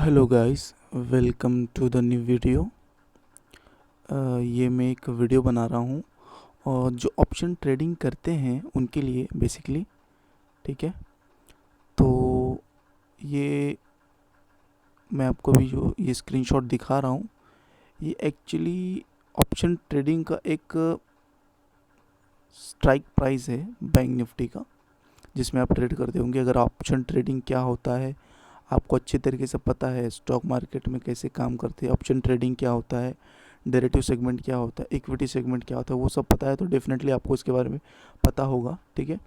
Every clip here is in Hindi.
Hello guys, welcome to the new video. ये मैं एक वीडियो बना रहा हूँ और जो ऑप्शन ट्रेडिंग करते हैं उनके लिए बेसिकली। ठीक है, तो ये मैं आपको भी जो ये स्क्रीनशॉट दिखा रहा हूँ, ये एक्चुअली ऑप्शन ट्रेडिंग का एक स्ट्राइक प्राइस है बैंक निफ्टी का, जिसमें आप ट्रेड करते होंगे। अगर ऑप्शन ट्रेडिंग क्या होता है आपको अच्छे तरीके से पता है, स्टॉक मार्केट में कैसे काम करते हैं, ऑप्शन ट्रेडिंग क्या होता है, डेरिवेटिव सेगमेंट क्या होता है, इक्विटी सेगमेंट क्या होता है, वो सब पता है तो डेफिनेटली आपको इसके बारे में पता होगा। ठीक है,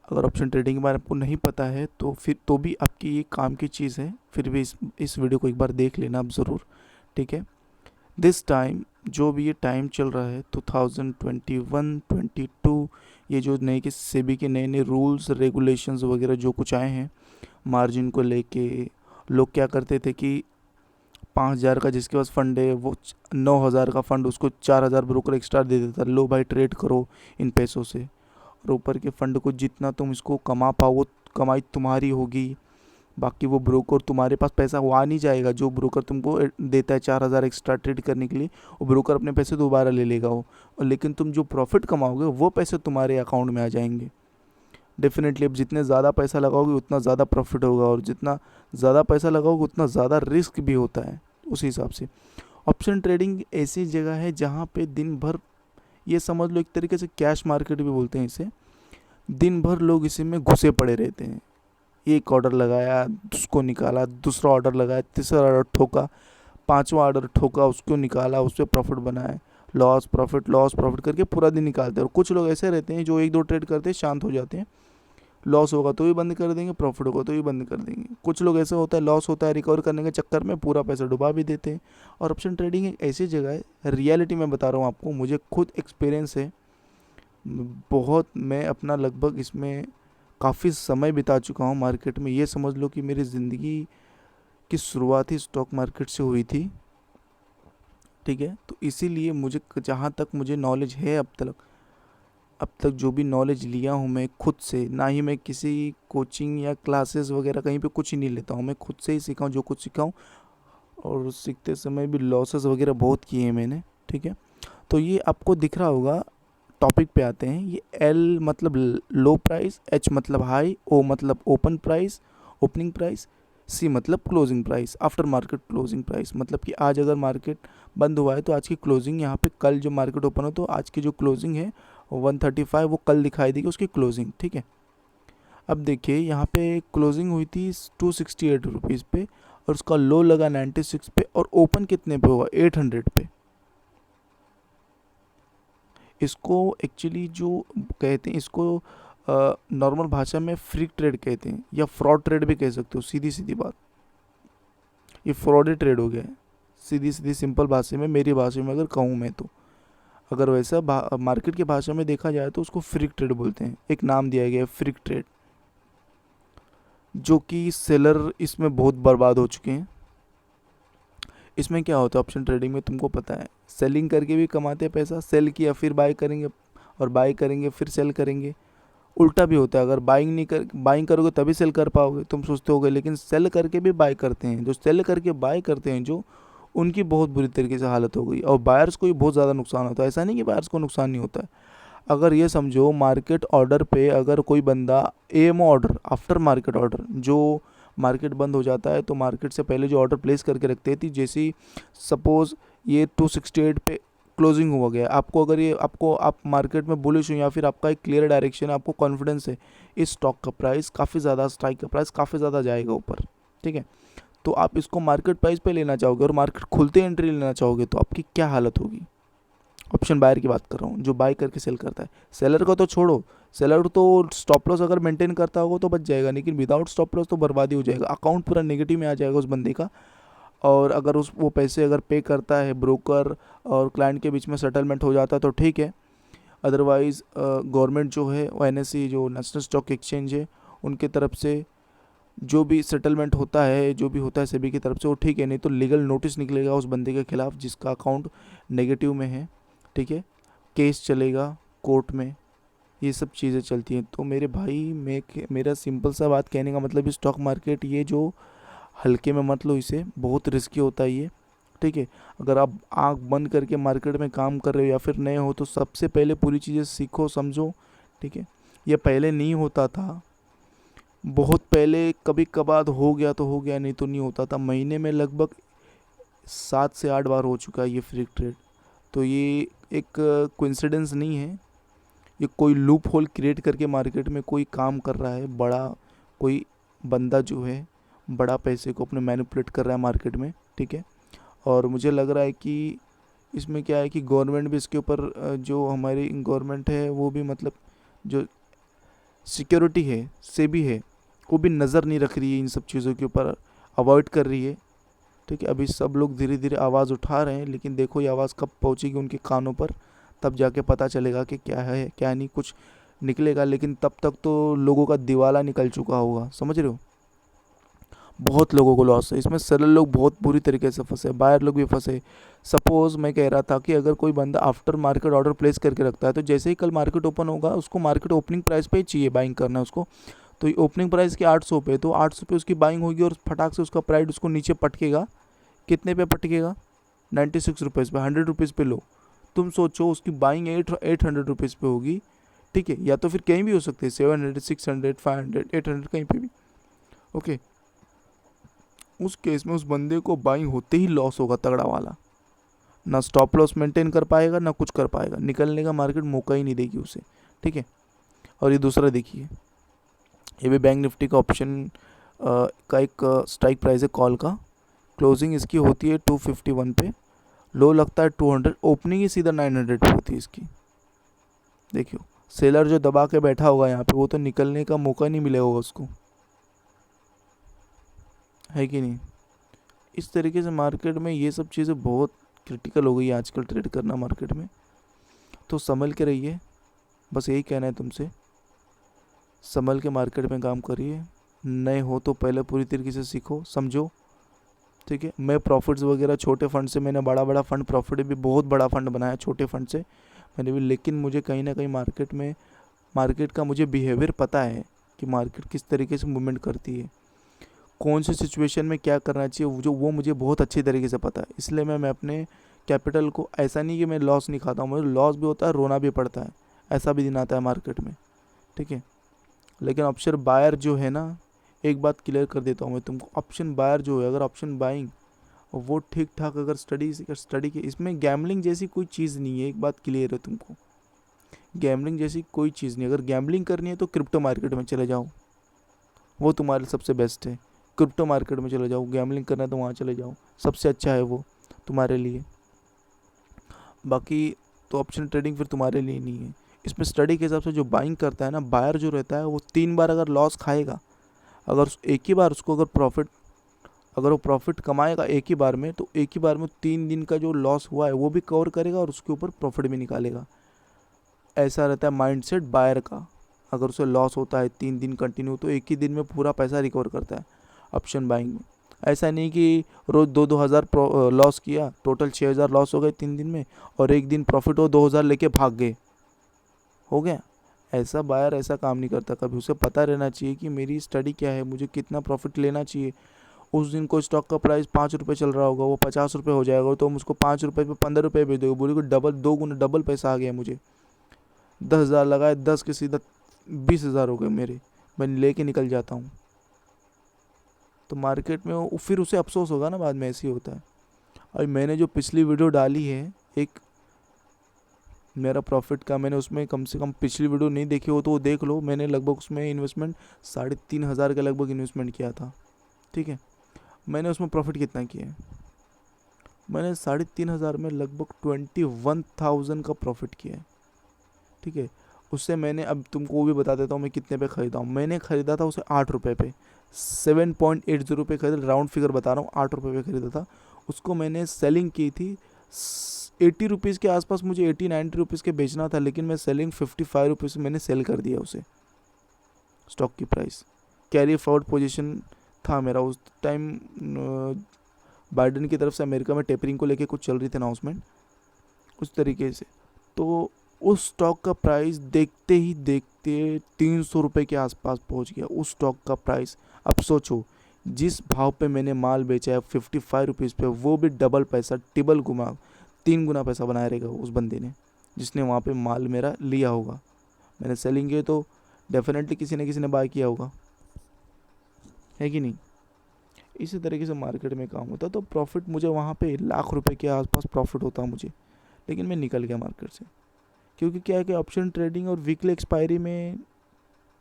अगर ऑप्शन ट्रेडिंग के बारे में आपको नहीं पता है तो फिर तो भी आपकी ये काम की चीज़ है, फिर भी इस वीडियो को एक बार देख लेना आप ज़रूर। ठीक है, दिस टाइम जो भी ये टाइम चल रहा है 2021-22, ये जो नए के सेबी के नए नए रूल्स रेगुलेशंस वगैरह जो कुछ आए हैं मार्जिन को लेके, लोग क्या करते थे कि 5,000 का जिसके पास फंड है वो 9,000 का फंड उसको 4,000 ब्रोकर एक्स्ट्रा दे देता, लो भाई ट्रेड करो इन पैसों से। और ऊपर के फंड को जितना तुम इसको कमा पाओ वो कमाई तुम्हारी होगी, बाकी वो ब्रोकर तुम्हारे पास पैसा वो आ नहीं जाएगा। जो ब्रोकर तुमको देता है 4,000 एक्स्ट्रा ट्रेड करने के लिए, वो ब्रोकर अपने पैसे दोबारा ले लेगा वो, और लेकिन तुम जो प्रॉफिट कमाओगे वो पैसे तुम्हारे अकाउंट में आ जाएंगे। डेफिनेटली अब जितने ज़्यादा पैसा लगाओगे उतना ज़्यादा प्रॉफिट होगा, और जितना ज़्यादा पैसा लगाओगे उतना ज़्यादा रिस्क भी होता है। उसी हिसाब से ऑप्शन ट्रेडिंग ऐसी जगह है जहाँ पे दिन भर, ये समझ लो एक तरीके से कैश मार्केट भी बोलते हैं इसे, दिन भर लोग इसी में घुसे पड़े रहते हैं। एक ऑर्डर लगाया उसको निकाला, दूसरा ऑर्डर लगाया, तीसरा ऑर्डर ठोका, पांचवा ऑर्डर ठोका उसको निकाला, उस पर प्रॉफिट बनाए, लॉस प्रॉफिट करके पूरा दिन निकालते हैं। और कुछ लोग ऐसे रहते हैं जो एक दो ट्रेड करते हैं शांत हो जाते हैं, लॉस होगा तो भी बंद कर देंगे, प्रॉफिट होगा तो भी बंद कर देंगे। कुछ लोग ऐसा होता है लॉस होता है रिकवर करने के चक्कर में पूरा पैसा डुबा भी देते हैं। और ऑप्शन ट्रेडिंग एक ऐसी जगह है, रियलिटी में बता रहा हूँ आपको, मुझे खुद एक्सपीरियंस है बहुत। मैं अपना लगभग इसमें काफ़ी समय बिता चुका हूँ मार्केट में। ये समझ लो कि मेरी ज़िंदगी की शुरुआत ही स्टॉक मार्केट से हुई थी। ठीक है, तो इसीलिए मुझे जहाँ तक मुझे नॉलेज है अब तक जो भी नॉलेज लिया हूँ मैं खुद से, ना ही मैं किसी कोचिंग या क्लासेस वगैरह कहीं पे कुछ ही नहीं लेता हूँ, मैं खुद से ही सीखा हूँ जो कुछ सीखा हूँ। और सीखते समय भी लॉसेस वगैरह बहुत किए हैं मैंने। ठीक है, तो ये आपको दिख रहा होगा। टॉपिक पे आते हैं। ये एल मतलब लो प्राइस, एच मतलब हाई, ओ मतलब ओपन प्राइस, ओपनिंग प्राइस, सी मतलब closing price, after market closing price, मतलब कि आज अगर मार्केट बंद हुआ है तो आज की क्लोजिंग यहाँ पे, कल जो मार्केट ओपन हो तो आज की जो क्लोजिंग है 135 वो कल दिखाई देगी उसकी क्लोजिंग। ठीक है, अब देखिए यहाँ पे क्लोजिंग हुई थी 268 रुपीज़ पे, और उसका लो लगा 96 पे, और ओपन कितने पे हुआ 800 पे। इसको एक्चुअली जो कहते हैं, इसको नॉर्मल भाषा में फ्रीक ट्रेड कहते हैं, या फ्रॉड ट्रेड भी कह सकते हो। सीधी सीधी बात, ये फ्रॉडी ट्रेड हो गया है। सीधी सीधी सिंपल भाषा में, मेरी भाषा में अगर कहूँ मैं तो, अगर वैसा मार्केट की भाषा में देखा जाए तो उसको फ्रीक ट्रेड बोलते हैं। एक नाम दिया गया है फ्रीक ट्रेड, जो कि सेलर इसमें बहुत बर्बाद हो चुके हैं। इसमें क्या होता है ऑप्शन ट्रेडिंग में, तुमको पता है, सेलिंग करके भी कमाते हैं पैसा, सेल किया फिर बाय करेंगे, और बाय करेंगे फिर सेल करेंगे। उल्टा भी होता है, अगर बाइंग करोगे तभी सेल कर पाओगे तुम सोचते होगे, लेकिन सेल करके भी बाय करते हैं। जो सेल करके बाय करते हैं जो, उनकी बहुत बुरी तरीके से हालत हो गई, और बायर्स को भी बहुत ज़्यादा नुकसान होता है। ऐसा नहीं कि बायर्स को नुकसान नहीं होता है। अगर ये समझो मार्केट ऑर्डर पे अगर कोई बंदा, AMO order, after market order, जो मार्केट बंद हो जाता है तो मार्केट से पहले जो ऑर्डर प्लेस करके रखते थी, जैसे सपोज़ ये 268 पे क्लोजिंग हुआ गया, आपको अगर ये आपको आप मार्केट में बुलिश हो या फिर आपका एक क्लियर डायरेक्शन है, आपको कॉन्फिडेंस है इस स्टॉक का प्राइस काफ़ी ज़्यादा, स्ट्राइक का प्राइस काफ़ी ज़्यादा जाएगा ऊपर। ठीक है, तो आप इसको मार्केट प्राइस पे लेना चाहोगे और मार्केट खुलते एंट्री लेना चाहोगे तो आपकी क्या हालत होगी। ऑप्शन बायर की बात कर रहा हूँ, जो बाय करके सेल करता है। सेलर को तो छोड़ो, सेलर तो स्टॉप लॉस अगर मेंटेन करता होगा तो बच जाएगा, लेकिन विदाउट स्टॉप लॉस तो बर्बादी हो जाएगा, अकाउंट पूरा नेगेटिव में आ जाएगा उस बंदे का। और अगर उस वो पैसे अगर पे करता है, ब्रोकर और क्लाइंट के बीच में सेटलमेंट हो जाता है तो ठीक है। अदरवाइज़ गवर्नमेंट जो है, वो एनएसई जो नेशनल स्टॉक एक्सचेंज है, उनके तरफ से जो भी सेटलमेंट होता है, जो भी होता है सेबी की तरफ से, वो ठीक है। नहीं तो लीगल नोटिस निकलेगा उस बंदे के खिलाफ जिसका अकाउंट नेगेटिव में है। ठीक है, केस चलेगा कोर्ट में, ये सब चीज़ें चलती हैं। तो मेरे भाई, मेरा सिंपल सा बात कहने का मतलब, स्टॉक मार्केट ये जो हल्के में मत लो इसे, बहुत रिस्की होता है ये, ठीक है। अगर आप आंख बंद करके मार्केट में काम कर रहे हो या फिर नए हो तो सबसे पहले पूरी चीज़ें सीखो समझो, ठीक है। ये पहले नहीं होता था, बहुत पहले कभी कभार हो गया तो हो गया, नहीं तो नहीं होता था। महीने में लगभग 7 से 8 बार हो चुका है ये फ्री ट्रेड। तो ये एक कोइंसिडेंस नहीं है, ये कोई लूप होल क्रिएट करके मार्केट में कोई काम कर रहा है, बड़ा कोई बंदा जो है बड़ा पैसे को अपने मैनिपुलेट कर रहा है मार्केट में, ठीक है। और मुझे लग रहा है कि इसमें क्या है कि गवर्नमेंट भी इसके ऊपर जो हमारी गवर्नमेंट है वो भी मतलब जो सिक्योरिटी है से भी है, वो भी नज़र नहीं रख रही है इन सब चीज़ों के ऊपर, अवॉइड कर रही है, ठीक है। अभी सब लोग धीरे धीरे आवाज़ उठा रहे हैं, लेकिन देखो ये आवाज़ कब पहुंचेगी उनके कानों पर, तब जाके पता चलेगा कि क्या है क्या नहीं, कुछ निकलेगा। लेकिन तब तक तो लोगों का दिवाला निकल चुका होगा, समझ रहे हो। बहुत लोगों को लॉस है इसमें, सेलर लोग बहुत बुरी तरीके से फंसे, बायर लोग भी फंसे। सपोज़ मैं कह रहा था कि अगर कोई बंदा आफ्टर मार्केट ऑर्डर प्लेस करके रखता है, तो जैसे ही कल मार्केट ओपन होगा उसको मार्केट ओपनिंग प्राइस पे ही चाहिए बाइंग करना है उसको, तो ओपनिंग प्राइस की 800 पे, तो 800 पे उसकी बाइंग होगी और फटाक से उसका प्राइस उसको नीचे पटकेगा। कितने पे पटकेगा? 96 रुपीज़ पे, 100 रुपीज़ पे लो। तुम सोचो उसकी बाइंग 800 रुपीज़ पे होगी, ठीक है, या तो फिर कहीं भी हो सकते हैं 700, 600, 500, 800 कहीं पे भी, ओके। उस केस में उस बंदे को बाइंग होते ही लॉस होगा तगड़ा वाला, ना स्टॉप लॉस मेंटेन कर पाएगा ना कुछ कर पाएगा, निकलने का मार्केट मौका ही नहीं देगी उसे, ठीक है। और ये दूसरा देखिए, ये भी बैंक निफ्टी का ऑप्शन का एक स्ट्राइक प्राइस है कॉल का, क्लोजिंग इसकी होती है 251 पे, लो लगता है 200, ओपनिंग ही सीधा 900 पे होती है इसकी। देखियो सेलर जो दबा के बैठा होगा यहाँ पे, वो तो निकलने का मौका नहीं मिलेगा उसको, है कि नहीं। इस तरीके से मार्केट में ये सब चीज़ें बहुत क्रिटिकल हो गई है आजकल ट्रेड करना मार्केट में, तो संभल के रहिए, बस यही कहना है तुमसे, संभल के मार्केट में काम करिए। नए हो तो पहले पूरी तरीके से सीखो समझो, ठीक है। मैं प्रॉफिट्स वगैरह छोटे फंड से, मैंने बड़ा बड़ा फंड प्रॉफिट भी बहुत बड़ा फंड बनाया छोटे फंड से मैंने भी, लेकिन मुझे कहीं ना कहीं मार्केट में मार्केट का मुझे बिहेवियर पता है कि मार्केट किस तरीके से मूवमेंट करती है, कौन सी सिचुएशन में क्या करना चाहिए, वो मुझे बहुत अच्छी तरीके से पता है। इसलिए मैं अपने कैपिटल को, ऐसा नहीं कि मैं लॉस नहीं खाता हूँ, मुझे लॉस भी होता है, रोना भी पड़ता है, ऐसा भी दिन आता है मार्केट में, ठीक है। लेकिन ऑप्शन बायर जो है ना, एक बात क्लियर कर देता हूँ मैं तुमको, ऑप्शन बायर जो है, अगर ऑप्शन बाइंग वो ठीक ठाक अगर स्टडी की, इसमें गैमलिंग जैसी कोई चीज़ नहीं है, एक बात क्लियर है तुमको, गैमलिंग जैसी कोई चीज़ नहीं। अगर गैमलिंग करनी है तो क्रिप्टो मार्केट में चले जाओ, वो तुम्हारे सबसे बेस्ट है। क्रिप्टो मार्केट में चले जाओ, गैमलिंग करना है तो वहाँ चले जाओ, सबसे अच्छा है वो तुम्हारे लिए। बाकी तो ऑप्शन ट्रेडिंग फिर तुम्हारे लिए नहीं है। इसमें स्टडी के हिसाब से जो बाइंग करता है ना, बायर जो रहता है, वो 3 बार अगर लॉस खाएगा, अगर एक ही बार उसको अगर वो प्रॉफिट कमाएगा एक ही बार में, तो एक ही बार में 3 दिन का जो लॉस हुआ है वो भी कवर करेगा और उसके ऊपर प्रॉफिट भी निकालेगा। ऐसा रहता है माइंडसेट बायर का। अगर उसे लॉस होता है 3 दिन कंटिन्यू, तो एक ही दिन में पूरा पैसा रिकवर करता है ऑप्शन बाइंग में। ऐसा नहीं कि रोज़ 2-2 हज़ार लॉस किया, टोटल 6 हज़ार लॉस हो गए 3 दिन में, और एक दिन प्रॉफिट हो 2 हज़ार लेके भाग गए, हो गया। ऐसा बायर ऐसा काम नहीं करता कभी, उसे पता रहना चाहिए कि मेरी स्टडी क्या है, मुझे कितना प्रॉफिट लेना चाहिए। उस दिन को स्टॉक का प्राइस 5 रुपये चल रहा होगा, वो 50 रुपये हो जाएगा, तो हम उसको 5 रुपये पे 15 रुपये भेज दोगे, बोले को डबल 2 गुना डबल पैसा आ गया मुझे। 10 हज़ार लगाए, 10 के सीधा 20 हज़ार हो गए मेरे, मैं लेके निकल जाता हूँ। तो मार्केट में फिर उसे अफसोस होगा ना बाद में, ऐसे ही होता है। और मैंने जो पिछली वीडियो डाली है एक मेरा प्रॉफिट का, मैंने उसमें कम से कम, पिछली वीडियो नहीं देखी हो तो वो देख लो, मैंने लगभग उसमें इन्वेस्टमेंट 3,500 के लगभग इन्वेस्टमेंट किया था, ठीक है। मैंने उसमें प्रॉफिट कितना किया है? मैंने 3,500 में लगभग 21,000 का प्रॉफिट किया है, ठीक है। उससे मैंने, अब तुमको वो भी बता देता हूँ मैं कितने पे ख़रीदा हूँ। मैंने ख़रीदा था उसे 8 रुपये पे, 7.80 पे खरीदा, राउंड फिगर बता रहा हूँ, 8 रुपये पे ख़रीदा था उसको। मैंने सेलिंग की थी 80 रुपीज़ के आसपास, मुझे 80-90 रुपीज़ के बेचना था, लेकिन मैं सेलिंग 55 रुपीज़ मैंने सेल कर दिया उसे, स्टॉक की प्राइस। कैरी फॉरवर्ड पोजीशन था मेरा उस टाइम, बाइडन की तरफ से अमेरिका में टेपरिंग को लेके कुछ चल रही थी अनाउंसमेंट, उस तरीके से। तो उस स्टॉक का प्राइस देखते ही देखते 300 रुपये के आसपास पहुंच गया उस स्टॉक का प्राइस। अब सोचो, जिस भाव पे मैंने माल बेचा है 55 रुपीज़ पे, वो भी डबल पैसा, टिबल गुना, 3 गुना पैसा बनाया रहेगा उस बंदे ने, जिसने वहाँ पे माल मेरा लिया होगा। मैंने सेलिंग किया तो डेफिनेटली किसी न किसी ने बाय किया होगा, है कि नहीं। इसी तरीके से मार्केट में काम होता। तो प्रॉफिट मुझे वहाँ पे लाख रुपए के आसपास प्रॉफिट होता मुझे, लेकिन मैं निकल गया मार्केट से। क्योंकि क्या है कि ऑप्शन ट्रेडिंग और वीकली एक्सपायरी में,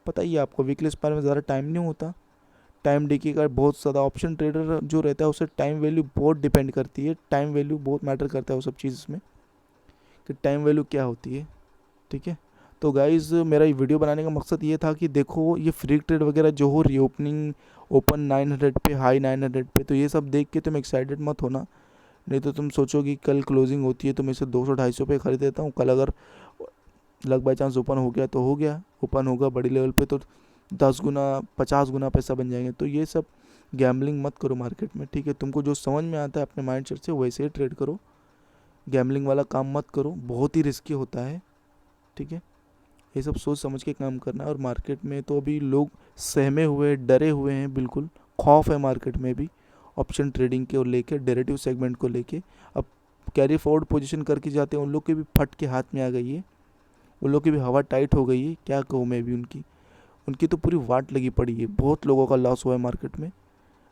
पता ही है आपको, वीकली एक्सपायरी में ज़्यादा टाइम नहीं होता, टाइम डिके का बहुत ज़्यादा। ऑप्शन ट्रेडर जो रहता है उससे टाइम वैल्यू बहुत डिपेंड करती है, टाइम वैल्यू बहुत मैटर करता है वो सब चीज़ में, कि टाइम वैल्यू क्या होती है, ठीक है। तो गाइज़ मेरा ये वीडियो बनाने का मकसद ये था कि देखो ये फ्री ट्रेड वगैरह जो हो रही है, ओपनिंग ओपन 900 पे, हाई 900 पे, तो ये सब देख के तुम एक्साइटेड मत होना। नहीं तो तुम सोचोगी कल क्लोजिंग होती है तो मैं इसे 200-250 पे खरीद देता हूँ, कल अगर लग बाई चांस ओपन हो गया तो हो गया, ओपन होगा बड़ी लेवल पे तो 10 गुना 50 गुना पैसा बन जाएंगे। तो ये सब गैम्बलिंग मत करो मार्केट में, ठीक है। तुमको जो समझ में आता है अपने माइंड सेट से वैसे ही ट्रेड करो, गैम्बलिंग वाला काम मत करो, बहुत ही रिस्की होता है, ठीक है। ये सब सोच समझ के काम करना है। और मार्केट में तो अभी लोग सहमे हुए, डरे हुए हैं, बिल्कुल खौफ है मार्केट में भी ऑप्शन ट्रेडिंग के लेके, डेरिवेटिव सेगमेंट को लेके। अब कैरी फॉरवर्ड पोजीशन करके जाते हैं उन लोग के भी फट के हाथ में आ गई है, उन लोग की भी हवा टाइट हो गई है, क्या कहूँ मैं भी। उनकी तो पूरी वाट लगी पड़ी है, बहुत लोगों का लॉस हुआ है मार्केट में,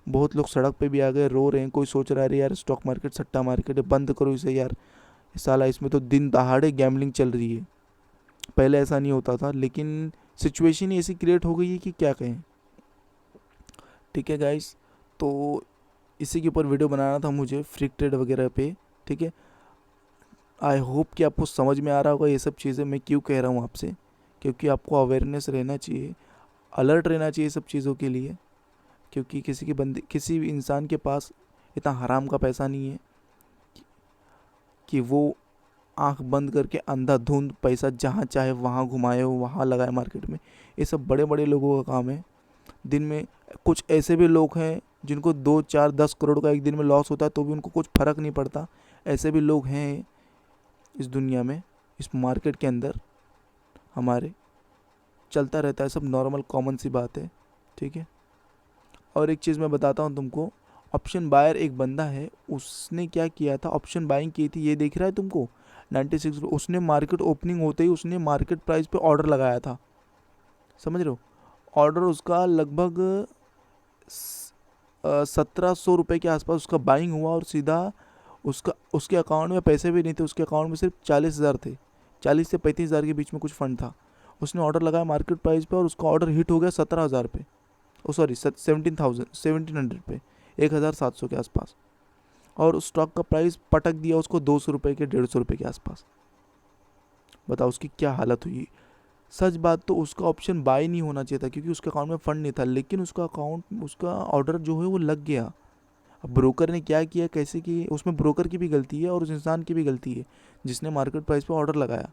बहुत लोग सड़क पे भी आ गए, रो रहे हैं। कोई सोच रहा है यार स्टॉक मार्केट सट्टा मार्केट है, बंद करो इसे यार, साला इसमें तो दिन दहाड़े गैम्बलिंग चल रही है। पहले ऐसा नहीं होता था, लेकिन सिचुएशन ही ऐसी क्रिएट हो गई है कि क्या कहें, ठीक है गाइस। तो इसी के ऊपर वीडियो बनाना था मुझे, फ्री ट्रेड वगैरह पे, ठीक है। आई होप कि आपको समझ में आ रहा होगा ये सब चीज़ें मैं क्यों कह रहा हूँ आपसे, क्योंकि आपको अवेयरनेस रहना चाहिए, अलर्ट रहना चाहिए सब चीज़ों के लिए। क्योंकि किसी भी इंसान के पास इतना हराम का पैसा नहीं है कि वो आंख बंद करके अंधाधुंध पैसा जहाँ चाहे वहाँ घुमाए हो, वहाँ लगाए मार्केट में। ये सब बड़े बड़े लोगों का काम है। दिन में कुछ ऐसे भी लोग हैं जिनको 2 4 10 करोड़ का एक दिन में लॉस होता है तो भी उनको कुछ फ़र्क नहीं पड़ता। ऐसे भी लोग हैं इस दुनिया में, इस मार्केट के अंदर हमारे, चलता रहता है सब, नॉर्मल कॉमन सी बात है, ठीक है। और एक चीज़ मैं बताता हूँ तुमको, ऑप्शन बायर एक बंदा है, उसने क्या किया था, ऑप्शन बाइंग की थी, ये दिख रहा है तुमको 96। उसने मार्केट ओपनिंग होते ही उसने मार्केट प्राइस पे ऑर्डर लगाया था, समझ रहे हो। ऑर्डर उसका लगभग 1700 रुपये के आसपास उसका बाइंग हुआ, और सीधा उसके अकाउंट में पैसे भी नहीं थे, उसके अकाउंट में सिर्फ 40,000 थे, 40 से 35,000 के बीच में कुछ फंड था। उसने ऑर्डर लगाया मार्केट प्राइस पे और उसका ऑर्डर हिट हो गया 17,000 पे, सॉरी 1700 पे, 1,700 के आसपास। और उस स्टॉक का प्राइस पटक दिया उसको 200 रुपये के, 150 रुपये के आसपास। बताओ उसकी क्या हालत हुई। सच बात तो उसका ऑप्शन बाय नहीं होना चाहिए था, क्योंकि उसके अकाउंट में फ़ंड नहीं था, लेकिन उसका ऑर्डर जो है वो लग गया। अब ब्रोकर ने क्या किया, कैसे किए, उसमें ब्रोकर की भी गलती है और उस इंसान की भी गलती है जिसने मार्केट प्राइस पे ऑर्डर लगाया,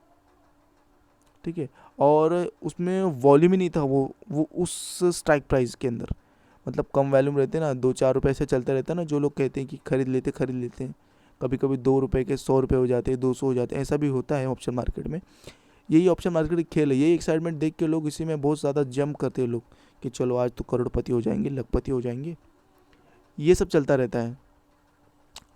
ठीक है। और उसमें वॉल्यूम ही नहीं था, वो उस स्ट्राइक प्राइस के अंदर, मतलब कम वॉल्यूम रहते हैं ना, 2 4 रुपये से चलते रहता है ना, जो लोग कहते हैं कि खरीद लेते हैं, कभी कभी 2 रुपये के 100 रुपये हो जाते हैं, 200 हो जाते हैं, ऐसा भी होता है ऑप्शन मार्केट में। यही ऑप्शन मार्केट की खेल है, यही एक्साइटमेंट देख के लोग इसी में बहुत ज़्यादा जंप करते हैं लोग, कि चलो आज तो करोड़पति हो जाएंगे, लखपति हो जाएंगे, ये सब चलता रहता है।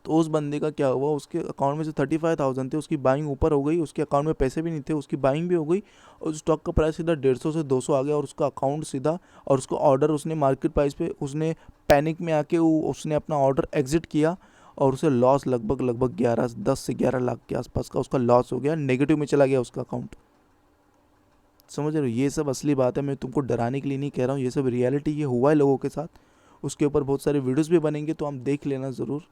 तो उस बंदे का क्या हुआ, उसके अकाउंट में से 35,000 थे, उसकी बाइंग ऊपर हो गई, उसके अकाउंट में पैसे भी नहीं थे, उसकी बाइंग भी हो गई, और स्टॉक का प्राइस सीधा 150 से 200 आ गया, और उसका अकाउंट सीधा, और उसका ऑर्डर उसने मार्केट प्राइस पे, उसने पैनिक में आके उसने अपना ऑर्डर एग्जिट किया, और उसे लॉस लगभग 10 से 11 लाख के आसपास का उसका लॉस हो गया, नेगेटिव में चला गया उसका अकाउंट। समझ रहे हो, ये सब असली बात है, मैं तुमको डराने के लिए नहीं कह रहा हूँ, ये सब रियलिटी, ये हुआ है लोगों के साथ। उसके ऊपर बहुत सारे वीडियोस भी बनेंगे, तो हम देख लेना ज़रूर,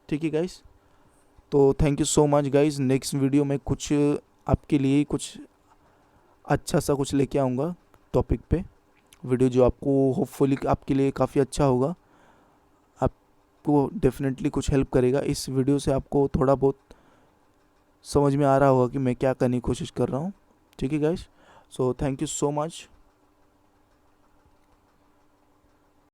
ठीक है गाइस। तो thank you so much guys. Next video में कुछ आपके लिए कुछ अच्छा सा कुछ लेके आऊँगा टॉपिक पे, वीडियो जो आपको होपफुली आपके लिए काफ़ी अच्छा होगा, आपको डेफिनेटली कुछ हेल्प करेगा। इस वीडियो से आपको थोड़ा बहुत समझ में आ रहा होगा कि मैं क्या करने की कोशिश कर रहा हूँ, ठीक है guys. So thank you so much.